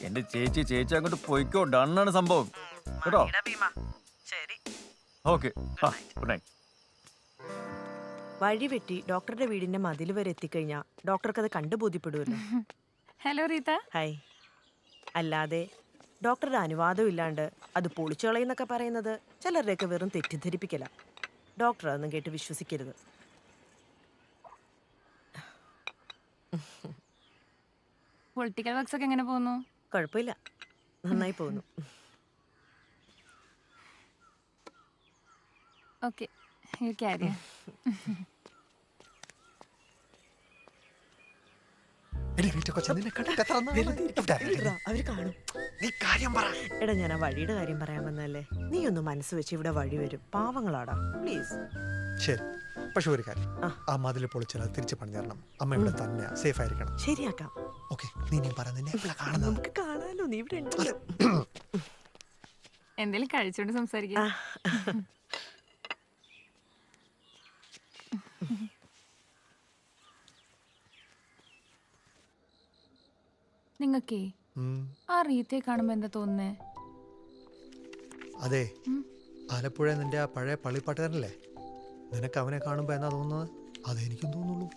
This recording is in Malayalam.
എന്റെ ചേച്ചി അങ്ങോട്ട് പോയിക്കോ. ഡണ്ണാണ് സംഭവം കേട്ടോ. Okay, good night. വഴി വെട്ടി ഡോക്ടറുടെ വീടിന്റെ മതിൽ വരെ എത്തിക്കഴിഞ്ഞാ ഡോക്ടർക്ക് അത് കണ്ടു ബോധ്യപ്പെടുമല്ലോ. ഹലോ റീത്ത. ഹായ്. അല്ലാതെ ഡോക്ടറുടെ അനുവാദം ഇല്ലാണ്ട് അത് പൊളിച്ചു കളയുന്നൊക്കെ പറയുന്നത് ചിലരുടെയൊക്കെ വെറും തെറ്റിദ്ധരിപ്പിക്കല. ഡോക്ടർ അതൊന്നും കേട്ട് വിശ്വസിക്കരുത്. പൊളിറ്റിക്കൽ വർക്ക്സ് ഒക്കെ എങ്ങനെ പോകുന്നു? കുഴപ്പമില്ല, നന്നായി പോകുന്നു. Okay, you carry. അവര് കാണും. എടാ, ഞാൻ ആ വഴിയുടെ കാര്യം പറയാൻ വന്നല്ലേ. നീ ഒന്ന് മനസ്സ് വെച്ച് ഇവിടെ വഴി വരും. പാവങ്ങളാടാ, പ്ലീസ്. ശരി, പക്ഷെ ഒരു കാര്യം, ആ മതിൽ പൊളിച്ചാൽ തിരിച്ചു പണി തരണം. അമ്മ ഇവിടെ തന്നെ സേഫ് ആയിരിക്കണം. ശരിയാക്കാം. ഓക്കെ, നീ പറയുന്നത് നമുക്ക് കാണാലോ, നീ ഇവിടെ ഉണ്ടല്ലോ. എന്തെങ്കിലും കഴിച്ചോണ്ട് സംസാരിക്കാം. നിങ്ങക്കേ ആ റീത്തയെ കാണുമ്പോ എന്താ തോന്നുന്നേ? അതെ, ആലപ്പുഴ നിന്റെ ആ പഴയ പള്ളിപ്പാട്ടുകാരനല്ലേ, നിനക്ക് അവനെ കാണുമ്പോ എന്നാ തോന്നുന്നത്? അതെനിക്കും തോന്നുള്ളൂ.